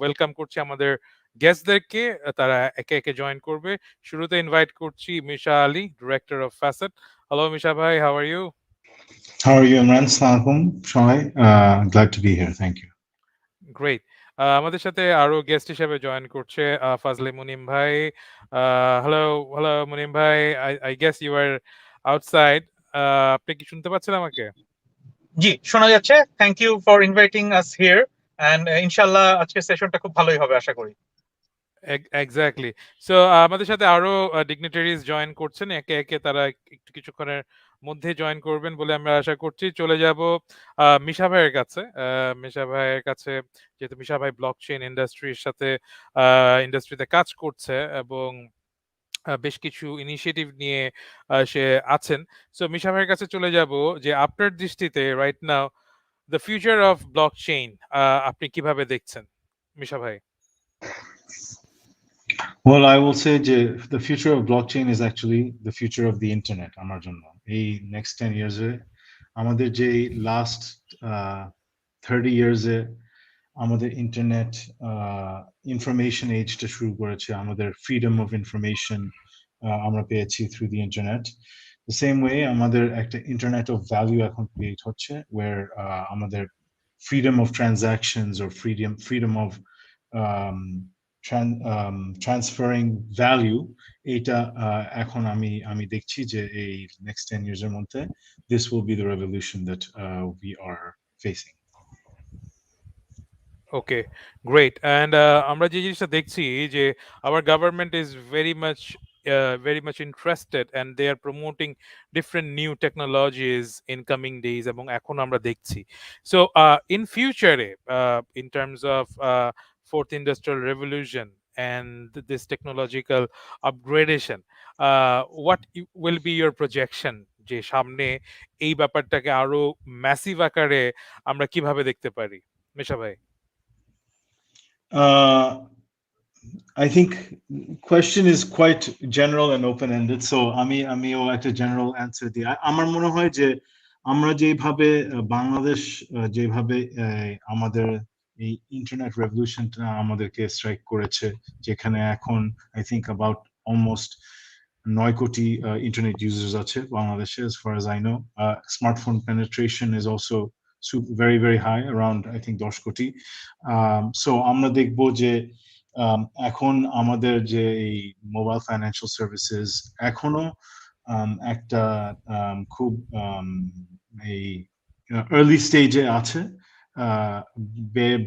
Welcome করছি আমাদের গেস্টদেরকে। তারা একে একে জয়েন করবে। শুরুতে ইনভাইট করছি Misha Ali, director of Facet. Hello Misha ভাই, how are you? How are you, Imran? Assalamualaikum, Shoai. Glad to be here. Thank you. Great. আমাদের সাথে আরো গেস্ট হিসেবে জয়েন করছে ফাজলে মুনিম ভাই। হ্যালো, হ্যালো মুনিম ভাই, I guess you are outside. আপনি কি শুনতে পাচ্ছেন আমাকে? জি, শোনা যাচ্ছে। Thank you for inviting us here and ইনশাআল্লাহ আজকের সেশনটা খুব ভালোই হবে আশা করি। এক্স্যাক্টলি। সো আমাদের সাথে আরো ডিগনিটারিজ জয়েন করছেন। একে একে তারা একটু কিছুক্ষণের মধ্যে জয়েন করবেন বলে আমরা আশা করছি। চলে যাব মিশা ভাইয়ের কাছে। মিশা ভাইয়ের কাছে, যেহেতু মিশা ভাই ব্লকচেইন ইন্ডাস্ট্রির সাথে ইন্ডাস্ট্রিতে কাজ করছে এবং বেশ কিছু ইনিশিয়েটিভ নিয়ে সে আছেন। সো মিশা ভাইয়ের কাছে চলে যাব যে আপনার দৃষ্টিতে right now the future of blockchain আপনি কিভাবে দেখছেন মিশা ভাই? Well, I will say the future of blockchain is actually the future of the internet. আমার জন্য এই next 10 years আমাদের যে last 30 years আমাদের ইন্টারনেট ইনফরমেশন এজটা শুরু করেছে, আমাদের ফ্রিডম অফ ইনফরমেশন আমরা পেয়েছি through the internet. The same way আমাদের একটা ইন্টারনেট অফ ভ্যালু এখন ক্রিয়েট হচ্ছে, ওয়ার আমাদের freedom of transactions or freedom of transferring value, এটা এখন আমি দেখছি যে এই next 10 years এর মধ্যে this will be the revolution that we are facing. Okay, great. And আমরা যে জিনিসটা দেখছি যে our government is very much interested and they are promoting different new technologies in coming days এবং এখন আমরা দেখছি। So in future in terms of fourth industrial revolution and this technological upgradation, what will be your projection যে সামনে এই ব্যাপারটাকে আরো massive আকারে আমরা কিভাবে দেখতে পারি? মিশা ভাই। I think question is quite general and open-ended, so আমিও একটা general answer দিই। আমার মনে হয় যে আমরা যেভাবে বাংলাদেশ যেভাবে আমাদের এই ইন্টারনেট রেভলিউশনটা আমাদেরকে স্ট্রাইক করেছে, যেখানে এখন I think about almost 9 কোটি internet users আছে বাংলাদেশে, as far as I know. Smartphone penetration is also very very high, around I think 10 কোটি। So আমরা দেখবো যে এখন আমাদের যে এই মোবাইল ফাইন্যান্সিয়াল সার্ভিসেস এখনো একটা খুব এই আর্লি স্টেজে আছে,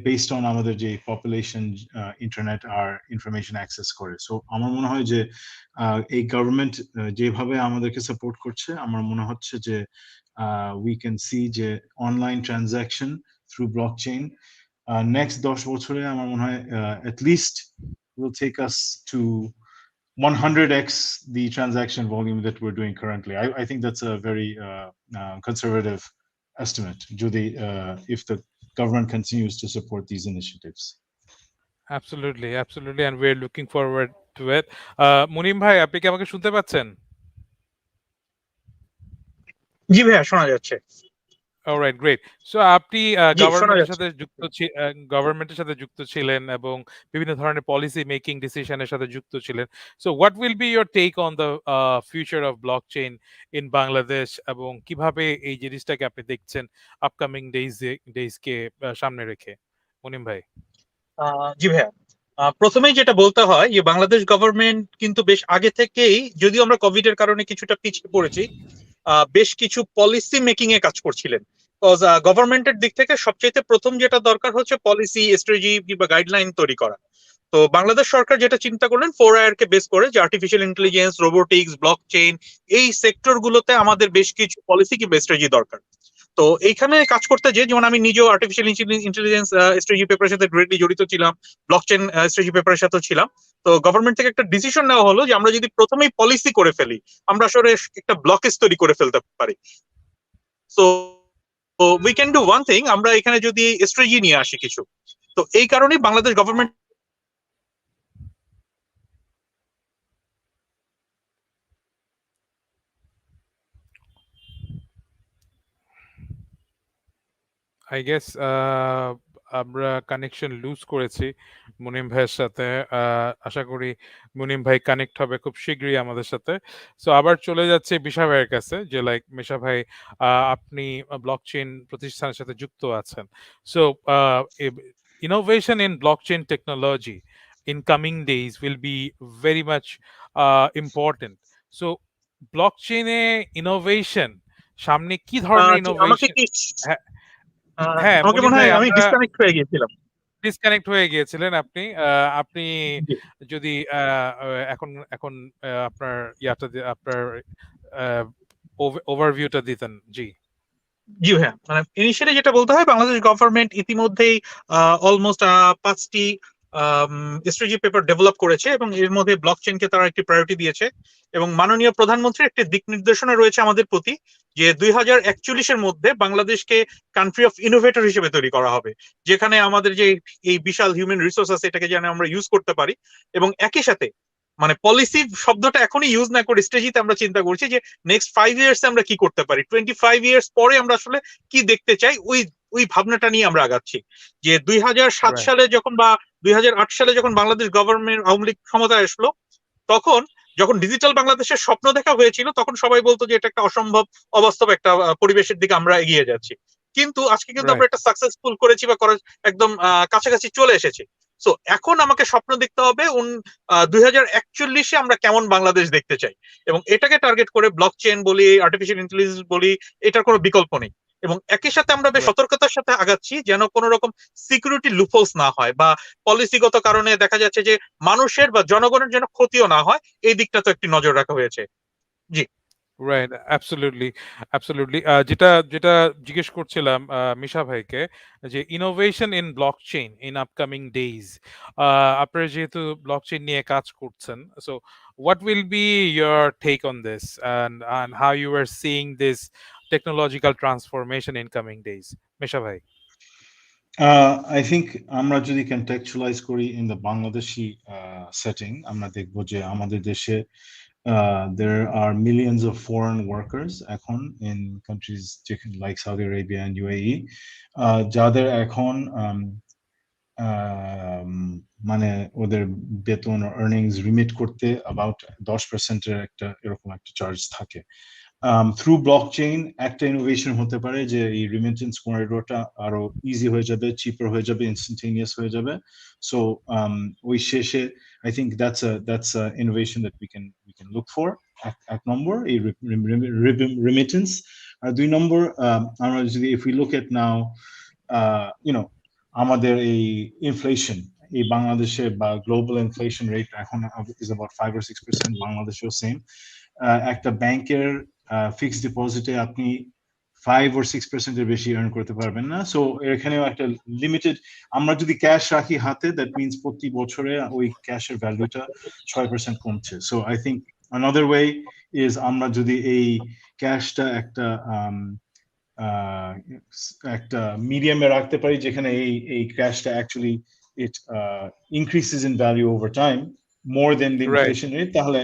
বেসড অন আমাদের যে পপুলেশন ইন্টারনেট আর ইনফরমেশন অ্যাক্সেস করে। সো আমার মনে হয় যে এই গভর্নমেন্ট যেভাবে আমাদেরকে সাপোর্ট করছে, আমার মনে হচ্ছে যে উই ক্যান সি যে online transaction through blockchain next 10 বছরে আমার মনে হয় at least will take us to 100x the transaction volume that we're doing currently. I think that's a very conservative estimate, যদি if the government continues to support these initiatives. Absolutely, absolutely, and we're looking forward to it. Munim ভাই, আপনি কি আমাকে শুনতে পাচ্ছেন? জি ভাইয়া, শোনা যাচ্ছে। Alright, great. সো আপনি জি, শোনা গভর্নমেন্টের যাচ্ছে। সাথে যুক্ত ছিলেন এবং বিভিন্ন ধরনের পলিসি মেকিং ডিসিশনের সাথে যুক্ত ছিলেন। So what will be your take on the future of blockchain in Bangladesh এবং কিভাবে এই জিনিসটাকে আপনি দেখছেন আপকামিং ডেইজকে সামনে রেখে? মুনিম ভাই। জি ভাইয়া, প্রথমেই যেটা বলতে হয় যে বাংলাদেশ গভর্নমেন্ট কিন্তু বেশ আগে থেকেই, যদিও আমরা কোভিড এর কারণে কিছুটা পিছিয়ে পড়েছি, বেশ কিছু পলিসি মেকিং এ কাজ করছিলেন। গভর্নমেন্টের দিক থেকে সবচেয়ে প্রথম যেটা দরকার হচ্ছে পলিসি স্ট্র্যাটেজি কিংবা গাইডলাইন তৈরি করা। তো বাংলাদেশ সরকার যেটা চিন্তা করলেন 4IR কে বেস করে, যে আর্টিফিশিয়াল ইন্টেলিজেন্স, রোবোটিক্স, ব্লকচেইন, এই সেক্টর গুলোতে আমাদের বেশ কিছু পলিসি কিংবা স্ট্র্যাটেজি দরকার। তো এইখানে কাজ করতে যে, যেমন আমি নিজেও আর্টিফিশিয়াল ইন্টেলিজেন্স স্ট্র্যাটেজি পেপারের সাথে ডিরেক্টলি জড়িত ছিলাম, ব্লকচেইন স্ট্র্যাটেজি পেপারের সাথেও ছিলাম। তো গভর্নমেন্ট থেকে একটা ডিসিশন নেওয়া হলো যে আমরা যদি প্রথমেই পলিসি করে ফেলি, আমরা আসলে একটা ব্লকেজ তৈরি করে ফেলতে পারি। So we can do one thing, আমরা এখানে যদি স্ট্র্যাটেজি নিয়ে আসি কিছু। তো এই কারণেই বাংলাদেশ গভর্নমেন্ট I guess আমরা কানেকশন লুজ করেছি মুনিম ভাইয়ের সাথে। আশা করি মুনিম ভাই কানেক্ট হবে খুব শীঘ্রই আমাদের সাথে। সো আবার চলে যাচ্ছে বিশা ভাইয়ের কাছে, যে লাইক মিশা ভাই, আপনি ব্লকচেইন প্রতিষ্ঠানের সাথে যুক্ত আছেন। So innovation in blockchain technology in coming days will be very much important. So blockchain A innovation সামনে কি ধরনের জি, আমাকে ইনোভেশন? কি হ্যাঁ, হ্যাঁ, আমাকে মুনিম মনে ভাই, হয় আমি আমরা ডিসকানেক্ট হয়ে গিয়েছিলাম। ডিসকানেক্ট হয়ে গিয়েছিলেন আপনি। আপনি জি। যদি এখন এখন আপনার আপনার ওভারভিউটা দিতেন। জি। জি হ্যাঁ, মানে ইনিশিয়ালি যেটা বলতে হয়, বাংলাদেশ গভর্নমেন্ট ইতিমধ্যেই অলমোস্ট 5টি স্ট্র্যাটেজি পেপার ডেভেলপ করেছে এবং এর মধ্যে ব্লকচেইনকে তারা একটি প্রায়োরিটি দিয়েছে। এবং মাননীয় প্রধানমন্ত্রীর একটি দিক নির্দেশনা রয়েছে আমাদের প্রতি, যে 2041-এর মধ্যে বাংলাদেশকে কান্ট্রি অফ ইনোভেটর হিসেবে তৈরি করা হবে, যেখানে আমাদের যে এই বিশাল হিউম্যান রিসোর্স আছে এটাকে যেন আমরা ইউজ করতে পারি। এবং একই সাথে মানে পলিসি শব্দটা এখনই ইউজ না করে স্ট্র্যাটেজিতে আমরা চিন্তা করছি যে নেক্সট 5 ইয়ার্স আমরা কি করতে পারি, 25 ইয়ার্স পরে আমরা আসলে কি দেখতে চাই, ওই ওই ভাবনাটা নিয়ে আমরা আগাচ্ছি। যে 2007 রাইট, সালে যখন বা 2008 সালে যখন বাংলাদেশ গভর্নমেন্ট আওয়ামী লীগ ক্ষমতায় আসলো, তখন যখন ডিজিটাল বাংলাদেশের স্বপ্ন দেখা হয়েছিল তখন সবাই বলতো যে এটা একটা অসম্ভব, অবাস্তব একটা পরিবেশের দিকে আমরা এগিয়ে যাচ্ছি। কিন্তু আজকে কিন্তু আমরা রাইট, একটা সাকসেসফুল করেছি বা করার একদম কাছাকাছি চলে এসেছি। সো এখন আমাকে স্বপ্ন দেখতে হবে 2041-এ আমরা কেমন বাংলাদেশ দেখতে চাই, এবং এটাকে টার্গেট করে ব্লকচেইন বলি, আর্টিফিশিয়াল ইন্টেলিজেন্স বলি, এটার কোনো বিকল্প নেই। এবং একই সাথে আমরা বেশ রাইট, সতর্কতার সাথে আগাচ্ছি যেন কোনো রকম সিকিউরিটি লুপহোলস না হয়, বা পলিসিগত কারণে দেখা যাচ্ছে যে মানুষের বা জনগণের যেন ক্ষতিও না হয়, এই দিকটা তো একটি নজর রাখা হয়েছে। জি। রাইট। Absolutely, absolutely. যেটা যেটা জিজ্ঞেস করছিলাম মিশা ভাইকে, যে innovation in blockchain in upcoming days, আপনারা যেহেতু ব্লকচেইন নিয়ে কাজ করছেন, so what will be your take on this, and how you are seeing this technological transformation in coming days? মিশা ভাই। I think আমরা যদি contextualize করি in the Bangladeshi setting, আমরা দেখবো যে আমাদের দেশে there are millions of foreign workers এখন in countries like Saudi Arabia and UAE, যাদের এখন মানে ওদের বেতন earnings remit করতে about 10% একটা এরকম একটা চার্জ থাকে। থ্রু ব্লকচেইন একটা ইনোভেশন হতে পারে যে এই রিমিটেন্স করিডোরটা আরো ইজি হয়ে যাবে, চিপার হয়ে যাবে, ইনস্ট্যান্টেনিয়াস হয়ে যাবে। সো ওই শেষে I think that's innovation that we can look for. এক নম্বর এই রিমিটেন্স। আর 2 নম্বর, আমরা যদি if we look at now you know আমাদের এই ইনফ্লেশন, এই বাংলাদেশে বা গ্লোবাল ইনফ্লেশন রেট এখন ইজ অ্যাবাউট 5 or 6%, বাংলাদেশেও সেম। একটা ব্যাংকের ফিক্সড ডিপোজিটে আপনি 5 or 6% এর বেশি আর্ন করতে পারবেন না। সো এখানেও একটা লিমিটেড, আমরা যদি ক্যাশ রাখি হাতে, দ্যাট মিনস প্রতি বছরে ওই ক্যাশের ভ্যালুটা 6% কমছে। So I think another way is আমরা যদি এই ক্যাশটা একটা মিডিয়ামে রাখতে পারি যেখানে এই ক্যাশটা actually it increases in value over time more than the right, inflation rate, তাহলে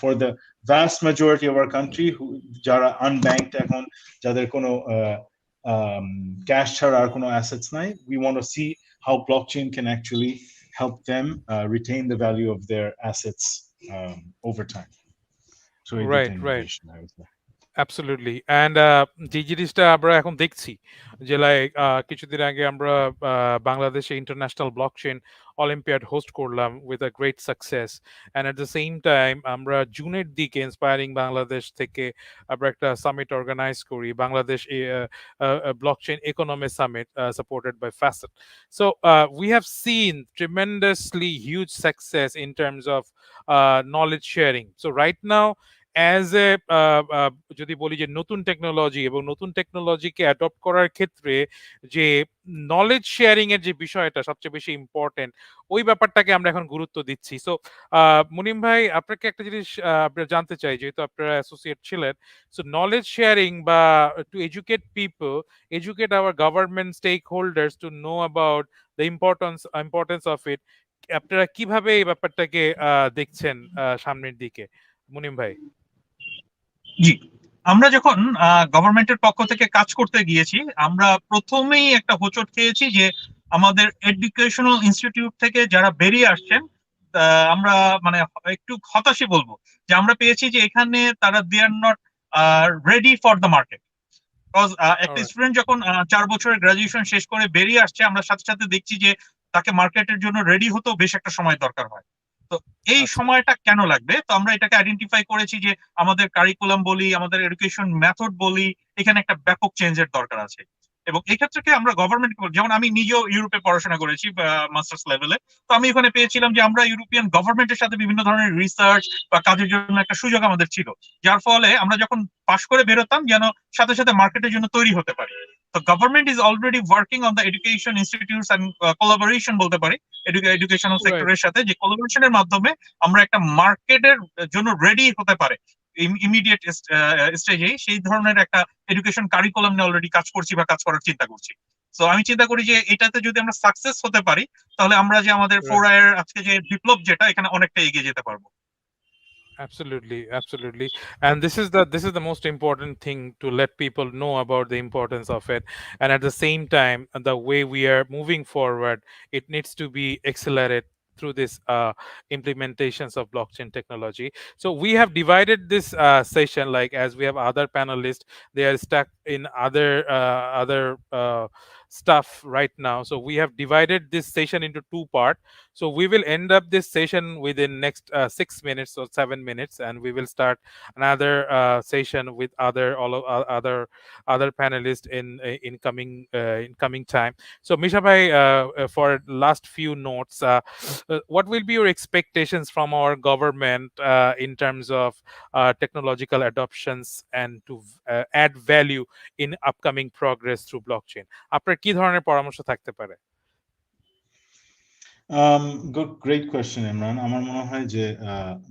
for the vast majority of our country যারা unbanked এখন, যাদের কোনো ক্যাশ ছাড়া আর কোনো assets নাই, we want to see how blockchain can actually help them retain the value of their assets over time. So এই দুটো right, right. innovation I would say. Absolutely. And যে জিনিসটা আমরা এখন দেখছি, যে লাইক কিছুদিন আগে আমরা বাংলাদেশে ইন্টারন্যাশনাল ব্লকচেইন অলিম্পিয়াড হোস্ট করলাম with a great success. And at the same time আমরা জুনের দিকে ইন্সপায়ারিং বাংলাদেশ থেকে আমরা একটা সামিট অর্গানাইজ করি, Bangladesh blockchain economy summit, supported by Facet. So we have seen tremendously huge success in terms of knowledge sharing. So right now, as a যদি বলি যে নতুন টেকনোলজি এবং নতুন টেকনোলজিকে অ্যাডপ্ট করার ক্ষেত্রে যে নলেজ শেয়ারিং এর যে বিষয়টা সবচেয়ে বেশি ইম্পর্টেন্ট, ওই ব্যাপারটাকে আমরা এখন গুরুত্ব দিচ্ছি। সো মুনিম ভাই, আপনাকে একটা জিনিস আপনারা জানতে চাই, যেহেতু আপনারা অ্যাসোসিয়েট ছিলেন। সো নলেজ শেয়ারিং বা to educate people, educate our government stakeholders to know about the importance of it, আপনারা কিভাবে এই ব্যাপারটাকে দেখছেন সামনের দিকে, মুনিম ভাই? জি, আমরা যখন গভর্নমেন্টের পক্ষ থেকে কাজ করতে গিয়েছি, আমরা প্রথমেই একটা হোঁচট খেয়েছি যে আমাদের এডুকেশনাল ইনস্টিটিউট থেকে যারা বেরিয়ে আসছেন, আমরা মানে একটু হতাশই বলবো যে আমরা পেয়েছি যে এখানে তারা they are not ready for the market. Because একটা অলরাইট, স্টুডেন্ট যখন 4 বছরের গ্রাজুয়েশন শেষ করে বেরিয়ে আসছে, আমরা সাথে সাথে দেখছি যে তাকে মার্কেটের জন্য রেডি হতেও বেশ একটা সময় দরকার হয়। তো এই আচ্ছা, সময়টা কেন লাগবে, তো আমরা এটাকে আইডেন্টিফাই করেছি যে আমাদের কারিকুলাম বলি, আমাদের এডুকেশন মেথড বলি, এখানে একটা ব্যাপক চেঞ্জের দরকার আছে। এবং এই ক্ষেত্রে আমরা গভর্নমেন্ট, যেমন আমি নিজেও ইউরোপে পড়াশোনা করেছি মাস্টার্স লেভেলে, তো আমি ওখানে পেয়েছিলাম যে আমরা ইউরোপিয়ান গভর্নমেন্টের সাথে বিভিন্ন ধরনের রিসার্চ বা কাজের জন্য একটা সুযোগ আমাদের ছিল, যার ফলে আমরা যখন পাশ করে বেরোতাম যেন সাথে সাথে মার্কেটের জন্য তৈরি হতে পারি। তো government is already working on the education institutes and collaboration বলতে পারি এডুকেশনাল রাইট, সেক্টরের সাথে, যে কোলাবোরেশনের মাধ্যমে আমরা একটা মার্কেটের জন্য রেডি হতে পারে ইমিডিয়েট স্টেজেই, সেই ধরনের একটা এডুকেশন কারিকুলাম নিয়ে অলরেডি কাজ করছি বা কাজ করার চিন্তা করছি। তো আমি চিন্তা করি যে এটাতে যদি আমরা সাকসেস হতে পারি, তাহলে আমরা যে আমাদের ফোর রাইট। আয়ের আজকে যে বিপ্লব, যেটা এখানে অনেকটা এগিয়ে যেতে পারবো। Absolutely, absolutely. And this is the most important thing to let people know about the importance of it. And at the same time, the way we are moving forward, it needs to be accelerated through this implementations of blockchain technology. So we have divided this session, like as we have other panelists, they are stuck in other stuff right now. So we have divided this session into two parts. So we will end up this session within next 6 minutes or 7 minutes, and we will start another session with other panelists in coming time. So Misha bhai, for last few notes, what will be your expectations from our government in terms of technological adoptions and to add value in upcoming progress through blockchain? আপনার কি ধরনের পরামর্শ থাকতে পারে? Good, great question, Imran. আমার মনে হয় যে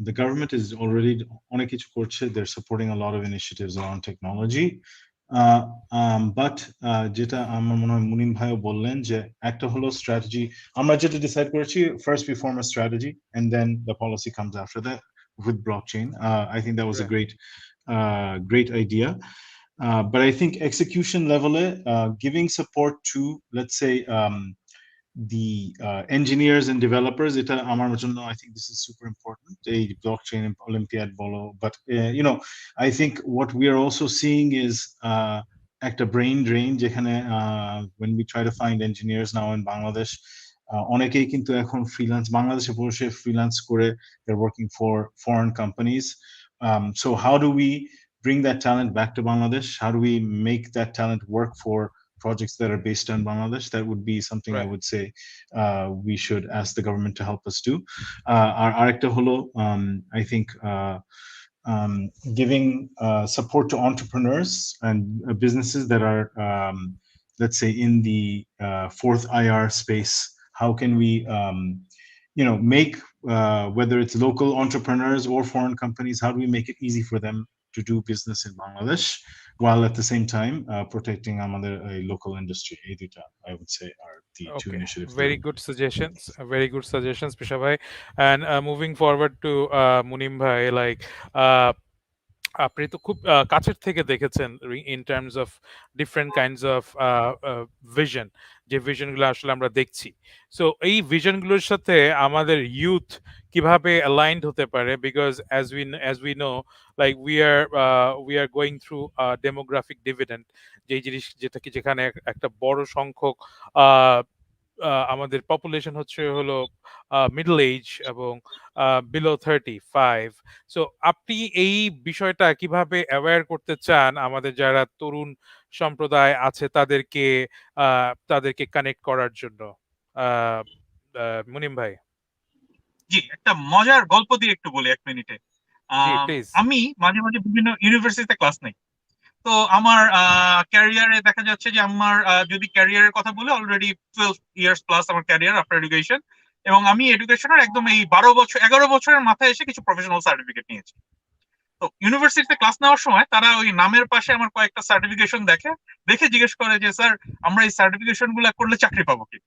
the government is already অনেক কিছু করছে. They're supporting a lot of initiatives around technology. But যেটা আমার মনে হয় মুনিম ভাইও বললেন যে একটা হলো strategy. আমরা যেটা decide করেছি, first we form a strategy and then the policy comes after that with blockchain. I think that was a Right, great idea. But I think execution level, giving support to, let's say, the engineers and developers, এটা আমার জন্য I think this is super important, a blockchain olympiad bolo. But I think what we are also seeing is একটা brain drain যেখানে when we try to find engineers now in Bangladesh, অনেকেই কিন্তু এখন freelance বাংলাদেশে বসে freelance করে, they're working for foreign companies. So how do we bring that talent back to Bangladesh? How do we make that talent work for projects that are based in Bangladesh? That would be something I right. would say we should ask the government to help us do. Our arekta holo, I think giving support to entrepreneurs and businesses that are, let's say, in the fourth IR space. How can we, make whether it's local entrepreneurs or foreign companies, how do we make it easy for them to do business in Bangladesh while at the same time protecting আমাদের local industry? এই দুইটা, I would say, are the two Okay, initiatives that very good suggestions. Very good suggestions, Pisha bhai. And moving forward to Munim bhai, like আপনি তো খুব কাছের থেকে দেখেছেন in terms of different kinds of vision, যে ভিশনগুলো আসলে আমরা দেখছি। সো এই ভিশনগুলোর সাথে আমাদের ইউথ কিভাবে অ্যালাইন্ড হতে পারে? Because as we know, like we are going through demographic dividend, যেই জিনিস যেটা কি যেখানে একটা বড় সংখ্যক আমাদের পপুলেশন হলো মিডল এজ এবং বিলো 35। সো আপনি এই বিষয়টা কিভাবে অ্যাওয়্যার করতে চান আমাদের যারা তরুণ সম্প্রদায় আছে তাদেরকে কানেক্ট করার জন্য? আহ, মুনিম ভাই। জি, একটা মজার গল্প দিয়ে একটু বলি 1 মিনিটে। জি, প্লিজ। আমি মাঝে মাঝে বিভিন্ন ইউনিভার্সিটিতে ক্লাস নেই। তো আমার ক্যারিয়ারে দেখা যাচ্ছে যে আমার যদি ক্যারিয়ারের কথা বলি, অলরেডি 12 ইয়ার্স প্লাস আমার ক্যারিয়ার আফটার এডুকেশন। এবং আমি এডুকেশনের একদম এই 12 বছর 11 বছরের মাথায় এসে কিছু প্রফেশনাল সার্টিফিকেট নিয়েছি। তো ইউনিভার্সিটিতে ক্লাস নেওয়ার সময় তারা ওই নামের পাশে আমার কয়েকটা সার্টিফিকেশন দেখে, দেখে জিজ্ঞেস করে যে স্যার, আমরা এই সার্টিফিকেশন গুলা করলে চাকরি পাবো কি?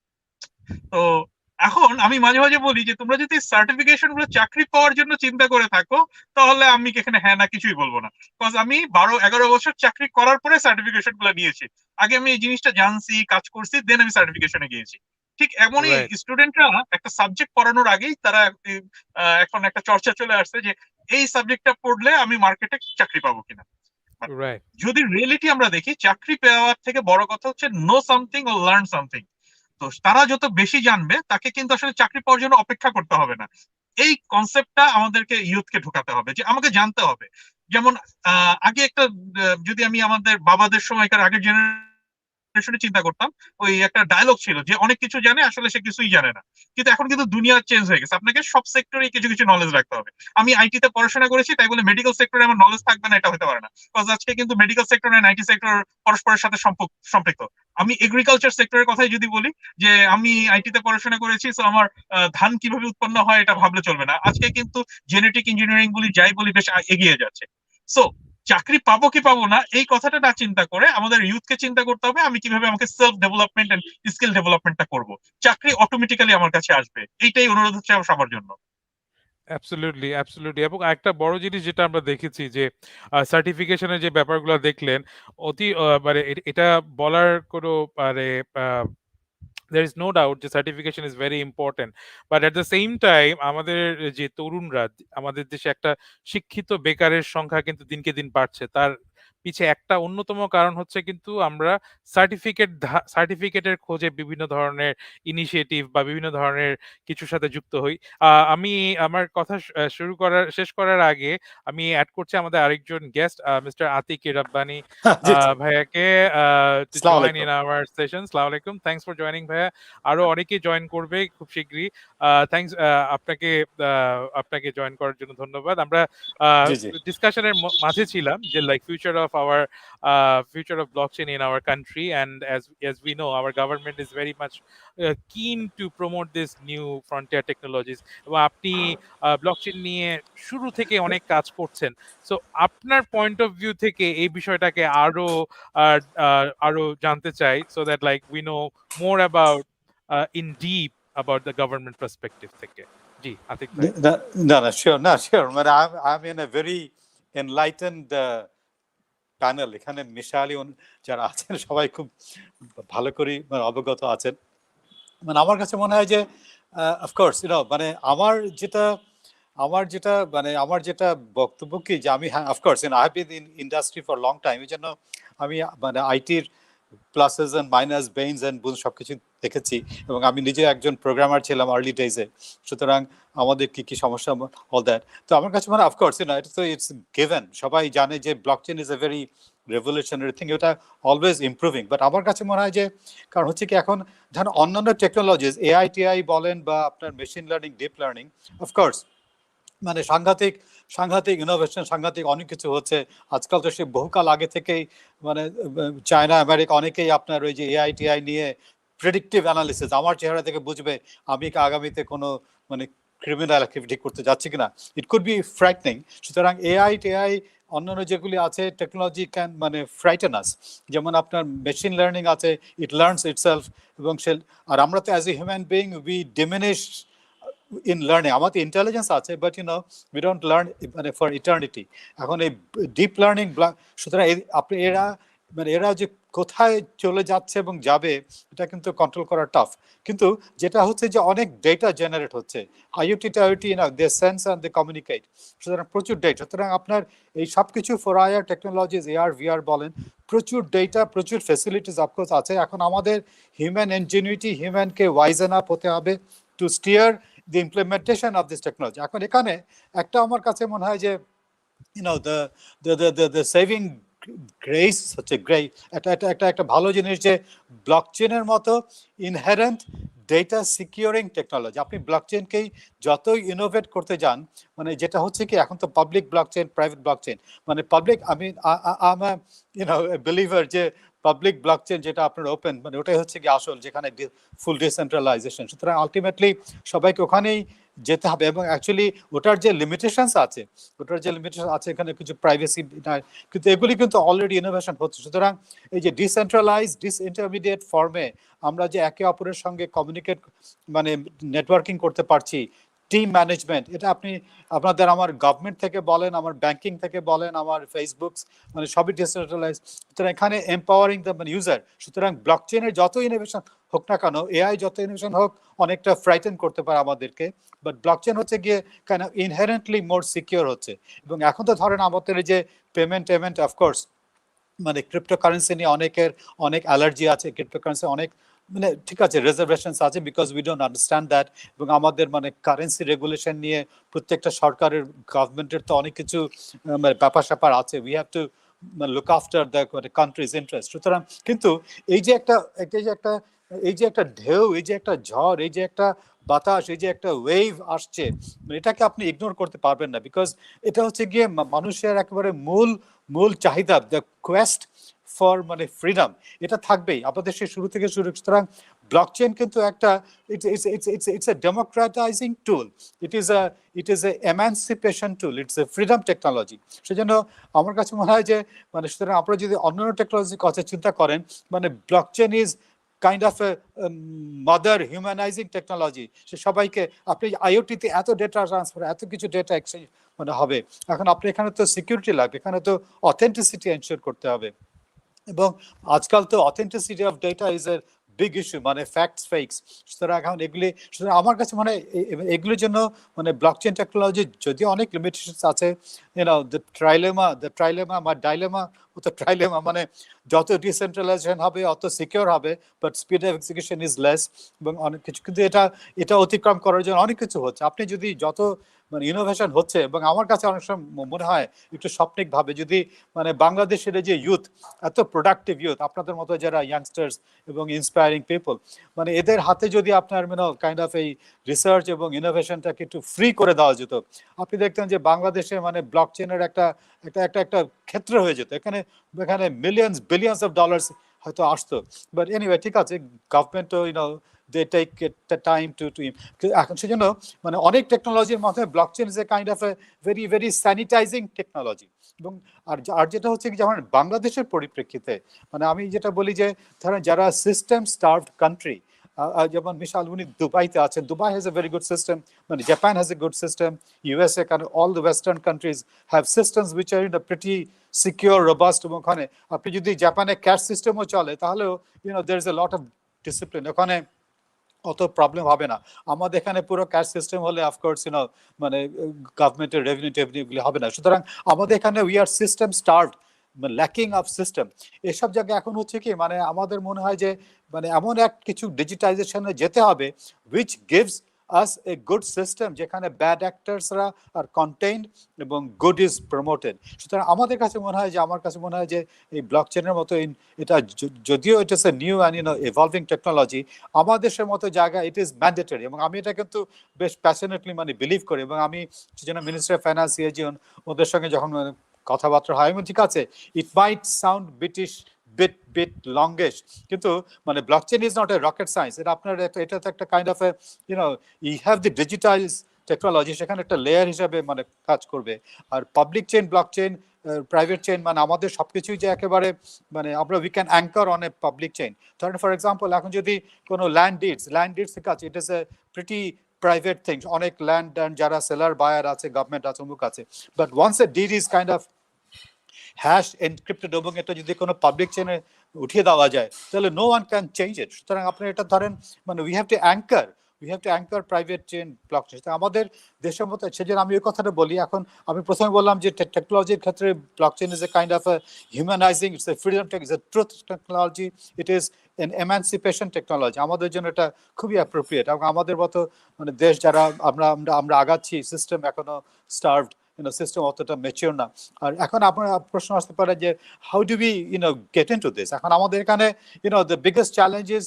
তো এখন আমি মাঝে মাঝে বলি যে তোমরা যদি সার্টিফিকেশন গুলো চাকরি পাওয়ার জন্য চিন্তা করে থাকো, তাহলে আমি এখানে হ্যাঁ না কিছুই বলবো না। বিকজ আমি 12-11 বছর চাকরি করার পরে সার্টিফিকেশন গুলো নিয়েছি। আগে আমি এই জিনিসটা জানছি, কাজ করছি, দেন আমি সার্টিফিকেশনে গিয়েছি। ঠিক এমনই Right. স্টুডেন্টরা একটা সাবজেক্ট পড়ানোর আগেই তারা এখন একটা চর্চা চলে আসছে যে এই সাবজেক্টটা পড়লে আমি মার্কেটে চাকরি পাবো কিনা। Right. যদি রিয়েলিটি আমরা দেখি, চাকরি পাওয়ার থেকে বড় কথা হচ্ছে নো সামথিং ও লার্ন সামথিং। তো তারা যত বেশি জানবে তাকে কিন্তু আসলে চাকরি পাওয়ার জন্য অপেক্ষা করতে হবে না। এই কনসেপ্টটা আমাদেরকে ইউথকে ঢোকাতে হবে যে আমাকে জানতে হবে। যেমন আগে একটা যদি আমি আমাদের বাবাদের সময়কার আগের জেনারেশনে চিন্তা করতাম, ওই একটা ডায়লগ ছিল যে অনেক কিছু জানে আসলে সে কিছুই জানে না। কিন্তু এখন কিন্তু দুনিয়া চেঞ্জ হয়ে গেছে, আপনাকে সব সেক্টরে কিছু কিছু নলেজ রাখতে হবে। আমি আইটি তে পড়াশোনা করেছি তাই বলে মেডিকেল সেক্টরে আমার নলেজ থাকবে না, এটা হতে পারে না। বিকজ আজকে কিন্তু মেডিকেল সেক্টর আর আইটি সেক্টর পরস্পরের সাথে সম্পৃক্ত। আমি এগ্রিকালচার সেক্টরের কথাই যদি বলি, যে আমি আইটি তে পড়াশোনা করেছি, তো আমার ধান কিভাবে উৎপন্ন হয় এটা ভাবলে চলবে না। আজকে কিন্তু জেনেটিক ইঞ্জিনিয়ারিং বলি যাই বলি বেশ এগিয়ে যাচ্ছে। সো চাকরি পাবো কি পাবো না এই কথাটা না চিন্তা করে আমাদের ইউথকে চিন্তা করতে হবে আমি কিভাবে আমাকে সেলফ ডেভেলপমেন্ট এন্ড স্কিল ডেভেলপমেন্টটা করব। চাকরি অটোমেটিক্যালি আমার কাছে আসবে, এইটাই অনুরোধ হচ্ছে আমার সবার জন্য। Absolutely, absolutely. এবং একটা বড় জিনিস যেটা আমরা দেখেছি যে সার্টিফিকেশনের যে ব্যাপারগুলো দেখলেন, অতি মানে এটা বলার কোনো মানে there is no doubt যে certification is very important, but at the same time আমাদের যে তরুণরা, আমাদের দেশে একটা শিক্ষিত বেকারের সংখ্যা কিন্তু দিনকে দিন বাড়ছে। তার পিছে একটা অন্যতম কারণ হচ্ছে কিন্তু আমরা সার্টিফিকেটের খোঁজে বিভিন্ন ধরনের ইনিশিয়েটিভ বা বিভিন্ন ধরনের কিছুর সাথে যুক্ত হই। আমি আমার কথা শেষ করার আগে আমি অ্যাড করছি আমাদের আরেকজন গেস্ট, মিস্টার আতিক রাব্বানি জি জি, ভাইয়াকে, to আসসালামু join আলাইকুম। in our session. Assalamu alaikum. Thanks for joining ভাইয়া। আরো অনেকেই জয়েন করবে খুব শীঘ্রই। থ্যাঙ্কস আপনাকে আপনাকে জয়েন করার জন্য ধন্যবাদ। আমরা জি জি, ডিসকাশনের মাঝে ছিলাম যে like future of blockchain in our country, and as we know our government is very much keen to promote this new frontier technologies, এবং আপনি ব্লকচেন নিয়ে শুরু থেকে অনেক কাজ করছেন। সো আপনার পয়েন্ট অফ ভিউ থেকে এই বিষয়টাকে আরো জানতে চাই, so that like we know more about in deep about the government perspective থেকে। জি আতিক ভাই। না না না, শিওর, না শিওর, মানে I in a very enlightened panel. এখানে মিশালি যারা আছেন সবাই খুব ভালো করে মানে অবগত আছেন। মানে আমার কাছে মনে হয় যে অফকোর্স মানে আমার যেটা বক্তব্য কি যে আমি, হ্যাঁ of course I have been in industry for long time, এই জন্য আমি মানে আইটির প্লাসেস অ্যান্ড মাইনাস, বেইনস অ্যান্ড বুনস সব কিছু দেখেছি, এবং আমি নিজে একজন প্রোগ্রামার ছিলাম আর্লি ডেজে। সুতরাং আমাদের কি কি সমস্যা, অল দ্যাট। তো আমার কাছে মানে অফকোর্স এটা তো ইটস গিভেন, সবাই জানে যে blockchain is a very revolutionary thing, এটা অলওয়েজ ইমপ্রুভিং। বাট আমার কাছে মনে হয় যে, কারণ হচ্ছে কি এখন ধরেন অন্যান্য টেকনোলজিস এআই টিআই বলেন বা আপনার machine learning, deep learning, of course মানে সাংঘাতিক সাংঘাতিক ইনোভেশন, সাংঘাতিক অনেক কিছু হচ্ছে আজকাল। তো সে বহুকাল আগে থেকেই মানে চায়না, আমেরিকা অনেকেই আপনার ওই যে এআই টিআই নিয়ে প্রেডিক্টিভ অ্যানালিসিস, আমার চেহারা থেকে বুঝবে আমি কি আগামীতে কোনো মানে ক্রিমিনাল অ্যাক্টিভিটি করতে যাচ্ছি কিনা, ইট কুড বি ফ্রাইটনিং। সুতরাং এআই টিআই অন্যান্য যেগুলি আছে টেকনোলজি ক্যান মানে ফ্রাইটেন আস। যেমন আপনার মেশিন লার্নিং আছে, ইট লার্নস ইটসেলফ, এবং সে, আর আমরা তো as a human being we diminish in learning. আমাদের ইন্টেলিজেন্স আছে, বাট উই ডোন্ট লার্ন মানে ফর ইটার্নিটি। এখন এই ডিপ লার্নিং, সুতরাং আপনি এরা যে কোথায় চলে যাচ্ছে এবং যাবে এটা কিন্তু কন্ট্রোল করা টাফ। কিন্তু যেটা হচ্ছে যে অনেক ডেটা জেনারেট হচ্ছে, আইওটি টাইওটি they sense and they communicate, সুতরাং প্রচুর ডেটা। সুতরাং আপনার এই সব কিছু for IR technologies, AR VR বলেন, প্রচুর ডেটা, প্রচুর ফেসিলিটিস অফকোর্স আছে। এখন আমাদের হিউম্যান ইনজিনিউইটি, হিউম্যানকে ওয়াইজেন আপ হতে হবে two stair the implementation of this technology. এখন এখানে একটা আমার কাছে মনে হয় যে the saving grace হচ্ছে একটা ভালো জিনিস যে ব্লকচেনের মতো ইনহেরেন্ট ডেটা সিকিউরিং টেকনোলজি, আপনি ব্লকচেনকেই যতই ইনোভেট করতে যান, মানে যেটা হচ্ছে কি এখন তো পাবলিক ব্লকচেন, প্রাইভেট ব্লকচেন, মানে পাবলিক, আমি বিলিভার যে পাবলিক ব্লকচেন যেটা আপনার ওপেন, মানে ওটাই হচ্ছে কি আসল, যেখানে ফুল ডিসেন্ট্রালাইজেশন। সুতরাং আলটিমেটলি সবাইকে ওখানেই যেতে হবে। এবং অ্যাকচুয়ালি ওটার যে লিমিটেশনস আছে, এখানে কিছু প্রাইভেসি, কিন্তু এগুলি কিন্তু অলরেডি ইনোভেশন হচ্ছে। সুতরাং এই যে ডিসেন্ট্রালাইজ, ডিসইন্টারমিডিয়েট ফর্মে আমরা যে একে অপরের সঙ্গে কমিউনিকেট মানে নেটওয়ার্কিং করতে পারছি, টিম ম্যানেজমেন্ট, এটা আপনি আপনাদের আমার গভর্নমেন্ট থেকে বলেন, আমার ব্যাংকিং থেকে বলেন, আমার ফেসবুক, মানে সবই ডিসেন্ট্রালাইজ। সুতরাং এখানে এম্পাওয়ারিং দ্য ইউজার। সুতরাং ব্লকচেনের যত ইনোভেশন হোক না কেন, এআই যত ইনোভেশন হোক, অনেকটা ফ্রাইটেন করতে পারে আমাদেরকে, বাট ব্লকচেন হচ্ছে গিয়ে কেন ইনহেরেন্টলি মোর সিকিউর হচ্ছে। এবং এখন তো ধরেন আমাদের এই যে পেমেন্ট অফকোর্স, মানে ক্রিপ্টোকারেন্সি নিয়ে অনেকের অনেক অ্যালার্জি আছে, ক্রিপ্টোকারেন্সি অনেক মানে ঠিক আছে রিজার্ভেশনস আছে, because we don't understand that. এবং আমাদের মানে কারেন্সি রেগুলেশন নিয়ে প্রত্যেকটা সরকারের গভর্নমেন্টের তো অনেক কিছু মানে ব্যাপার স্যাপার আছে, we have to look after the countries interest. সুতরাং কিন্তু এই যে একটা এই যে একটা এই যে একটা ঢেউ, এই যে একটা ঝড়, এই যে একটা বাতাস, এই যে একটা ওয়েভ আসছে, এটাকে আপনি ইগনোর করতে পারবেন না, বিকজ এটা হচ্ছে গিয়ে মানুষের একেবারে মূল মূল চাহিদা, দ্য কোয়েস্ট ফর মানে ফ্রিডম, এটা থাকবেই আপনাদের সে শুরু থেকে শুরু। সুতরাং ব্লকচেন কিন্তু একটা it's a democratising tool, it is a emancipation tool, it's a freedom technology. সেজন্য আমার কাছে মনে হয় যে মানে সুতরাং আপনারা যদি অন্যান্য টেকনোলজির কথা চিন্তা করেন, মানে blockchain is kind of a mother humanising technology. সে সবাইকে আপনি আইওটিতে এত ডেটা ট্রান্সফার, এত কিছু ডেটা এক্সচেঞ্জ মানে হবে, এখন আপনি এখানে তো সিকিউরিটি লাগবে, এখানে তো অথেন্টিসিটি এনশিওর করতে হবে। এবং আজকাল তো authenticity of data is a big issue, মানে ফ্যাক্টস ফেকস। সুতরাং এখন এগুলি, সুতরাং আমার কাছে মানে এগুলির জন্য মানে ব্লকচেন টেকনোলজি যদিও অনেক লিমিটেশনস আছে, দ্য ট্রাইলেমা বা ডাইলেমা, তো ট্রাইলেমা মানে যত ডিসেন্ট্রালাইজেশন হবে অত সিকিউর হবে, but speed of execution is less. এবং অনেক কিছু কিন্তু এটা অতিক্রম করার জন্য অনেক কিছু হচ্ছে। আপনি যদি যত মানে ইনোভেশন হচ্ছে, এবং আমার কাছে অনেক সময় মনে হয় একটু স্বপ্নিক ভাবে, যদি মানে বাংলাদেশের যে ইউথ, এত প্রোডাক্টিভ ইউথ, আপনাদের মতো যারা ইয়াংস্টার্স এবং ইন্সপায়ারিং পিপল, মানে এদের হাতে যদি আপনার কাইন্ড অফ এই রিসার্চ এবং ইনোভেশনটাকে একটু ফ্রি করে দেওয়া যেত, আপনি দেখতেন যে বাংলাদেশে মানে ব্লকচেনের একটা একটা একটা একটা ক্ষেত্র হয়ে যেত, এখানে এখানে বিলিয়ন্স অফ ডলার্স হয়তো আসতো। বাট এনিওয়ে, ঠিক আছে, গভর্নমেন্টও দে টেক টাইম টু এখন সেজন্য মানে অনেক টেকনোলজির মাধ্যমে blockchain is a kind of a very very sanitising technology. এবং আর যেটা হচ্ছে কি, যেমন বাংলাদেশের পরিপ্রেক্ষিতে মানে আমি যেটা বলি যে ধরেন যারা সিস্টেম স্টার্ভড কান্ট্রি, যেমন মিশাল উনি দুবাইতে আছেন, Dubai has a very good system, মানে Japan has a good system, USA, কারণ all the western countries have systems which are pretty secure, robust. এবং ওখানে আপনি যদি জাপানে ক্যাশ সিস্টেমও চলে, তাহলেও there is a lot of discipline, ওখানে অত প্রবলেম হবে না। আমাদের এখানে পুরো ক্যাশ সিস্টেম হলে অফকোর্স মানে গভর্নমেন্টের রেভিনিউ গুলি হবে না। সুতরাং আমাদের এখানে we are system starved, lacking of system. এসব জায়গায় এখন হচ্ছে কি, মানে আমাদের মনে হয় যে মানে এমন এক কিছু ডিজিটাইজেশনে যেতে হবে which gives us A good system, যেখানে ব্যাড অ্যাক্টার্সরা আর কন্টেইনড এবং গুড ইজ প্রমোটেড। সুতরাং আমাদের কাছে মনে হয় যে আমার কাছে মনে হয় যে এই ব্লকচেনের মতো এটা যদিও it is a new and evolving technology, আমার দেশের মতো জায়গা ইট ইজ ম্যান্ডেটরি। এবং আমি এটা কিন্তু বেশ প্যাশনেটলি মানে বিলিভ করি। এবং আমি সেজন্য মিনিস্টার অফ ফাইন্যান্স ওদের সঙ্গে যখন কথাবার্তা হয়, আমি ঠিক আছে, it might sound British bit longish, কিন্তু মানে blockchain is not a rocket science, এটা আপনার এটা তো একটা kind of a you have the digitise technology, সেখানে একটা লেয়ার হিসাবে মানে কাজ করবে। আর public chain, blockchain, private chain, মানে আমাদের সবকিছুই যে একেবারে মানে আমরা we can anchor on a public chain. ধরেন ফর এক্সাম্পল, এখন যদি কোনো ল্যান্ড ডিডস কাছে, it is a pretty private things, অনেক ল্যান্ড যারা সেলার বায়ার আছে, গভর্নমেন্ট আছে, অমুক আছে, but once a deed is kind of hash encrypted এবং এটা যদি কোনো পাবলিক চেনে উঠিয়ে দেওয়া যায়, তাহলে no one can change it. সুতরাং আপনি এটা ধরেন মানে we have to anchor private chain blockchain. আমাদের দেশের মতো, সেজন্য আমি ওই কথাটা বলি। এখন আমি প্রথমে বললাম যে টেকনোলজির ক্ষেত্রে blockchain is a kind of humanising, it's a freedom tech, it's a truth technology, it is an emancipation technology. আমাদের জন্য এটা খুবই অ্যাপ্রোপ্রিয়েট। এবং আমাদের মতো মানে দেশ যারা আমরা আমরা আমরা আগাচ্ছি, সিস্টেম এখনো স্টার্ভড, সিস্টেম অতটা ম্যাচিওর না। আর এখন আপনার প্রশ্ন আসতে পারে যে how do we get into this. এখন আমাদের এখানে দ্য বিগেস্ট চ্যালেঞ্জ ইজ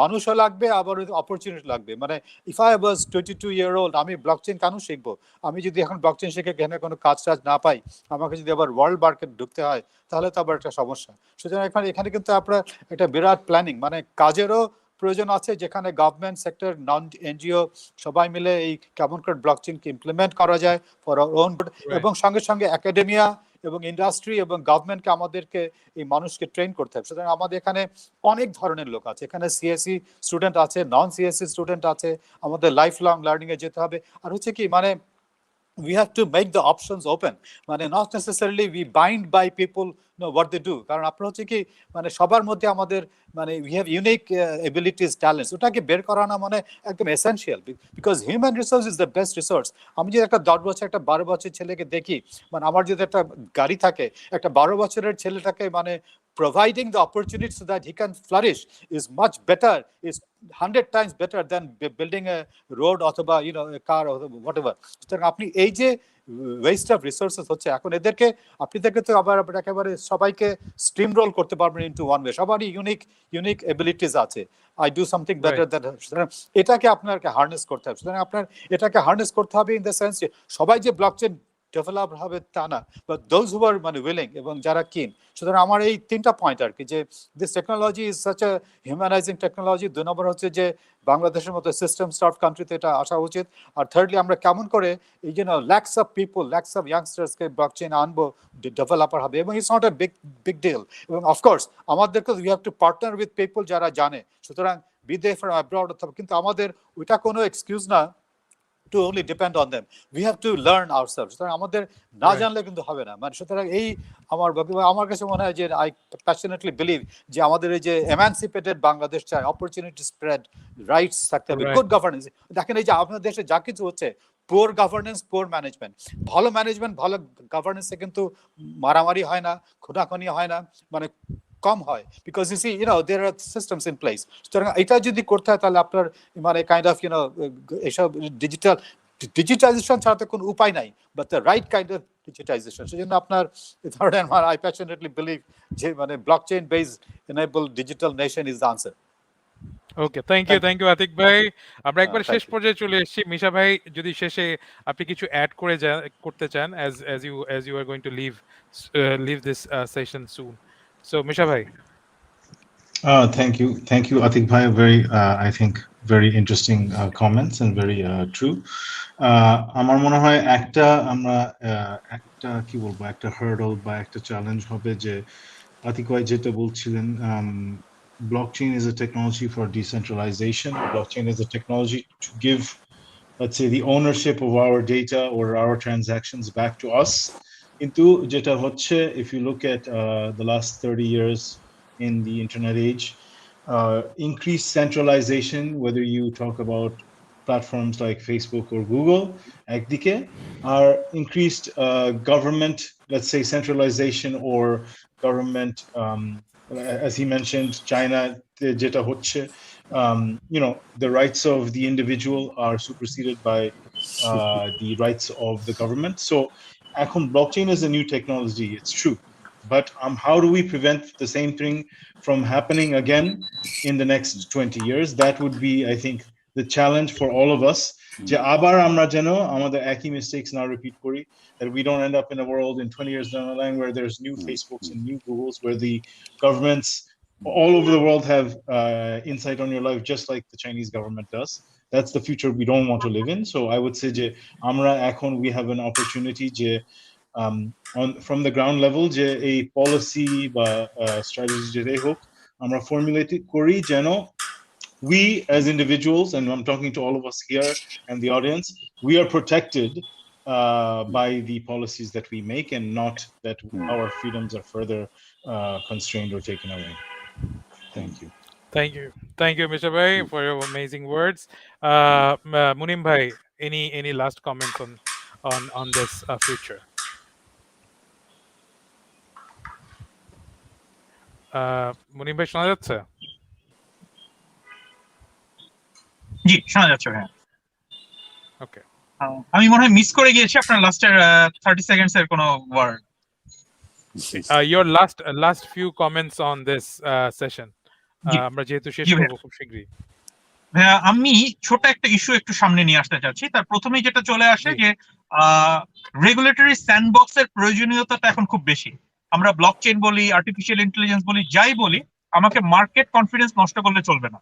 মানুষও লাগবে, আবার অপরচুনিটি লাগবে। মানে ইফ আই ওয়াজ 22-year-old, আমি ব্লকচেন কেন শিখবো? আমি যদি এখন ব্লকচেন শিখে এখানে কোনো কাজ টাজ না পাই, আমাকে যদি আবার ওয়ার্ল্ড মার্কেট ঢুকতে হয়, তাহলে তো আবার একটা সমস্যা। সুতরাং এখানে কিন্তু আপনার একটা বিরাট প্ল্যানিং, মানে কাজেরও প্রয়োজন আছে যেখানে গভর্নমেন্ট সেক্টর, নন এনজিও সবাই মিলে এই কেমন করে ব্লকচেইনকে ইমপ্লিমেন্ট করা যায় ফর আওয়ার ওন, এবং সঙ্গে সঙ্গে একাডেমিয়া এবং ইন্ডাস্ট্রি এবং গভর্নমেন্টকে আমাদেরকে এই মানুষকে ট্রেন করতে হবে। সুতরাং আমাদের এখানে অনেক ধরনের লোক আছে, এখানে সিএসসি স্টুডেন্ট আছে, নন সিএসসি স্টুডেন্ট আছে, আমাদের লাইফ লং লার্নিং এ যেতে হবে। আর হচ্ছে কি মানে we have to make the options open, মানে not necessarily we bind by people know what they do, কারণ আপনার হচ্ছে কি মানে সবার মধ্যে আমাদের মানে we have unique abilities, talents, ওটাকে বের করা না মানে একদম essential, because human resource is the best resource. আমি যদি একটা 10 বছর একটা 12 বছর ছেলেকে দেখি, মানে আমার যদি একটা গাড়ি থাকে, একটা 12 বছরের ছেলেটাকে মানে providing the opportunity so that he can flourish is much better, is 100 times better than building a road অথবা a car or whatever. সুতরাং আপনি এই যে ওয়েস্ট অফ রিসোর্সেস হচ্ছে এখন, এদেরকে আপনাদেরকে তো আবার একেবারে সবাইকে স্ট্রিম রোল করতে পারবেন ইনটু ওয়ান ওয়ে। সবারই ইউনিক এবিলিটিস আছে, I do something better that. সুতরাং এটাকে আপনাকে হার্নেস করতে হবে। সুতরাং আপনার এটাকে হার্নেস করতে হবে ইন দ্য সেন্স যে সবাই যে ব্লকচেন ডেভেলপ হবে তা না, বাট দোজ হু আর মানে উইলিং এবং যারা কিন। সুতরাং আমার এই 3টা পয়েন্ট আর কি, যে this technology is such a humanising technology. 2 number হচ্ছে যে বাংলাদেশের মতো সিস্টেম স্টার্ট কান্ট্রিতে এটা আসা উচিত। আর থার্ডলি আমরা কেমন করে এই যে lacks of people, lacks of ইয়াংস্টার্সকে ব্লকচেইন আনবো, ডেভেলপার হবে, এবং it's not a big deal. এবং অফকোর্স আমাদেরকে we have to partner with people যারা জানে। সুতরাং বি দে ফ্রম অ্যাব্রড অথবা, কিন্তু আমাদের ওইটা কোনো এক্সকিউজ না to only depend on them. We have to learn ourselves. সুতরাং আমাদের না জানলে কিন্তু হবে না। মানে সুতরাং এই আমার কাছে মনে হয় যে আই প্যাশনেটলি বিলিভ যে আমাদের এই যে এমানসিপেটেড বাংলাদেশ চাই, অপরচুনিটি স্প্রেড, রাইটস থাকতে হবে, গুড গভর্নেন্স। দেখেন এই যে আপনার দেশে যা কিছু হচ্ছে, পোর গভর্নেন্স, পোর ম্যানেজমেন্ট। ভালো ম্যানেজমেন্ট, ভালো গভর্নেন্সে কিন্তু মারামারি হয় না, খুনাখুনি হয় না, মানে কম হয়, because you see there are systems in place. সুতরাং এটা যদি করতে হয় তাহলে আপনার মানে কাইন্ড অফ এসব ডিজিটাইজেশন ছাড়া তো কোনো উপায় নাই, but the right kind of digitisation. সেজন্য আপনার ধরেন আই প্যাশনেটলি বিলিভ যে মানে blockchain based enable digital nation is the answer. Okay, thank you Atiq ভাই। আমরা একবার শেষ thank you. পর্যায়ে চলে এসেছি। মিশা ভাই, যদি শেষে আপনি কিছু অ্যাড করতে চান, as you are going to leave this session soon. So Misha bhai. Thank you, Atik Bhai. Very, I think, very interesting comments and very true. আমার মনে হয় একটা কি বলবো, একটা হার্ডল বা একটা চ্যালেঞ্জ হবে যে আতিক ভাই যেটা বলছিলেন, blockchain is a technology for decentralization. Blockchain is a technology to give, let's say, the ownership of our data or our transactions back to us. Into jeta hocche, if you look at the last 30 years in the internet age, increased centralization, whether you talk about platforms like Facebook or Google, ekdike, are increased government, let's say, centralization or government, as he mentioned, China, jeta hocche, the rights of the individual are superseded by the rights of the government. So blockchain is a new technology, it's true, but how do we prevent the same thing from happening again in the next 20 years? That would be, I think, the challenge for all of us, যে আবার আমরা যেন আমাদের একই mistakes না repeat করি, that we don't end up in a world in 20 years down the line where there's new Facebooks and new Googles, where the governments all over the world have insight on your life, just like the Chinese government does. That's the future we don't want to live in. So I would say যে আমরা এখন we have an opportunity যে from the ground level যে এই policy বা strategy যেটাই হোক আমরা formulate করি যেন we as individuals, and I'm talking to all of us here and the audience, we are protected by the policies that we make, and not that our freedoms are further constrained or taken away. Thank you. Thank you, Misha bhai, for your amazing words. Munim bhai, any last comments on this future? Munim ভাই শোনা যাচ্ছে? জি, শোনা যাচ্ছে ভাই। ওকে, আমি মনে হয় miss করে গিয়েছি আপনার লাস্টের 30 সেকেন্ডস এর কোনো word. your last few comments on this session. আমরা যেহেতু শেষ করব খুব শীঘ্রই। ভাইয়া, আমি ছোট একটা ইস্যু একটু সামনে নিয়ে আসতে চাচ্ছি। তার প্রথমেই যেটা চলে আসে যে রেগুলেটরি স্যান্ডবক্সের প্রয়োজনীয়তাটা এখন খুব বেশি। আমরা ব্লকচেইন বলি, আর্টিফিশিয়াল ইন্টেলিজেন্স বলি, যাই বলি, আমাকে মার্কেট কনফিডেন্স নষ্ট করলে চলবে না।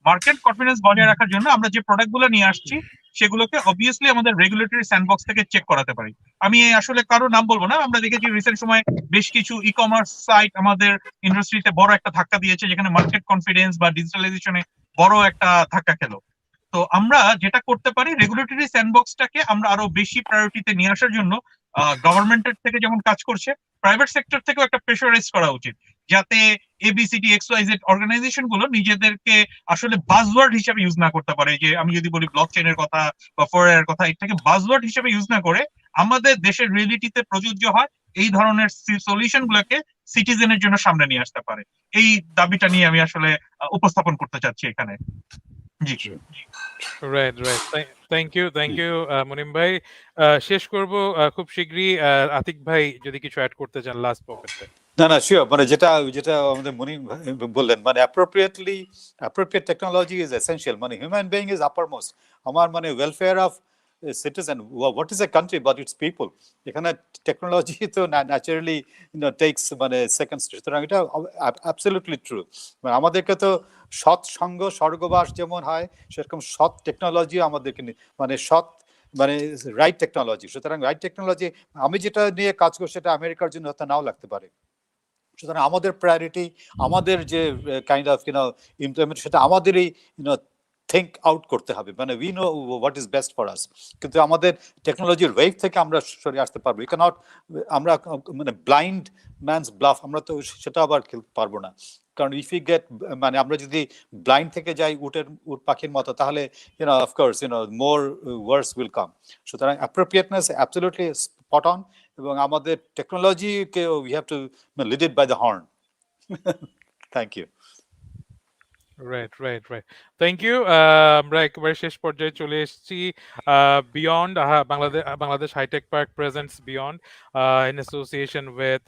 মার্কেট কনফিডেন্স বজায় রাখার জন্য আমরা যে প্রোডাক্ট গুলো নিয়ে আসছি সেগুলোকে অবভিয়াসলি আমাদের রেগুলেটরি স্যান্ডবক্স থেকে চেক করাতে পারি। আমি আসলে কারো নাম বলবো না, আমরা দেখেছি রিসেন্ট সময় বেশ কিছু ই কমার্স সাইট আমাদের ইন্ডাস্ট্রিতে বড় একটা ধাক্কা দিয়েছে, যেখানে মার্কেট কনফিডেন্স বা ডিজিটালাইজেশনে বড় একটা ধাক্কা খেলো। তো আমরা যেটা করতে পারি, রেগুলেটরি স্যান্ডবক্সটাকে আমরা আরো বেশি প্রায়োরিটিতে নিয়ে আসার জন্য গভর্নমেন্টের থেকে যেমন কাজ করছে, প্রাইভেট সেক্টর থেকেও একটা প্রেশারাইজ করা উচিত, যাতে এবিসিডি এক্সওয়াইজেড অর্গানাইজেশন গুলো নিজেদেরকে আসলে বাজওয়ার্ড হিসেবে ইউজ না করতে পারে। যে আমি যদি বলি ব্লক চেইনের কথা বা ফোরের কথা, এটাকে বাজওয়ার্ড হিসেবে ইউজ না করে আমাদের দেশের রিয়েলিটিতে প্রযোজ্য হয় এই ধরনের সলিউশন গুলোকে সিটিজেনের জন্য সামনে নিয়ে আসতে পারে। এই দাবিটা নিয়ে আমি আসলে উপস্থাপন করতে চাচ্ছি এখানে। জি। Right, right. Thank you Munim ভাই। শেষ করব খুব শীঘ্রই। আতিক ভাই যদি কিছু অ্যাড করতে চান লাস্ট পকেটে। না শিওর, মানে যেটা যেটা আমাদের মনির বললেন, মানে অ্যাপ্রোপ্রিয়েট টেকনোলজি ইজ এসেনশিয়াল, মানে হিউম্যান বিইং ইজ আপারমোস্ট। আমার মানে welfare of citizen, what is a country but it's people. এখানে টেকনোলজি তো ন্যাচারালি টেকস মানে সেকেন্ড, সুতরাং এটা অ্যাবসলিউটলি ট্রু। মানে আমাদেরকে তো সৎ সঙ্গ স্বর্গবাস যেমন হয়, সেরকম সৎ টেকনোলজি আমাদেরকে মানে সৎ মানে রাইট টেকনোলজি। সুতরাং রাইট টেকনোলজি, আমি যেটা নিয়ে কাজ করছি সেটা আমেরিকার জন্য হয়তো নাও লাগতে পারে। সুতরাং আমাদের প্রায়োরিটি, আমাদের যে কাইন্ড অফ ইমপ্লিমেন্ট, সেটা আমাদেরই থিঙ্ক আউট করতে হবে। মানে we know what is best for us, কিন্তু আমাদের টেকনোলজির ওয়েভ থেকে আমরা সরে আসতে পারবো। উই ক্যানট, আমরা মানে ব্লাইন্ড ম্যানস ব্লাফ, আমরা তো সেটা আবার পারবো না। কারণ ইফ ইউ গেট, মানে আমরা যদি ব্লাইন্ড থেকে যাই উট পাখির মতো, তাহলে of course more Wars will come. সুতরাং অ্যাপ্রোপ্রিয়েটনেস অ্যাবসলিউটলি স্পট অন, এবং আমাদের টেকনোলজিকে we have to lead it by the horn. Thank you. Right, right, right. Thank you. আমরা একেবারে শেষ পর্যায়ে চলে এসেছি। Beyond Bangladesh hitech park presents beyond in association with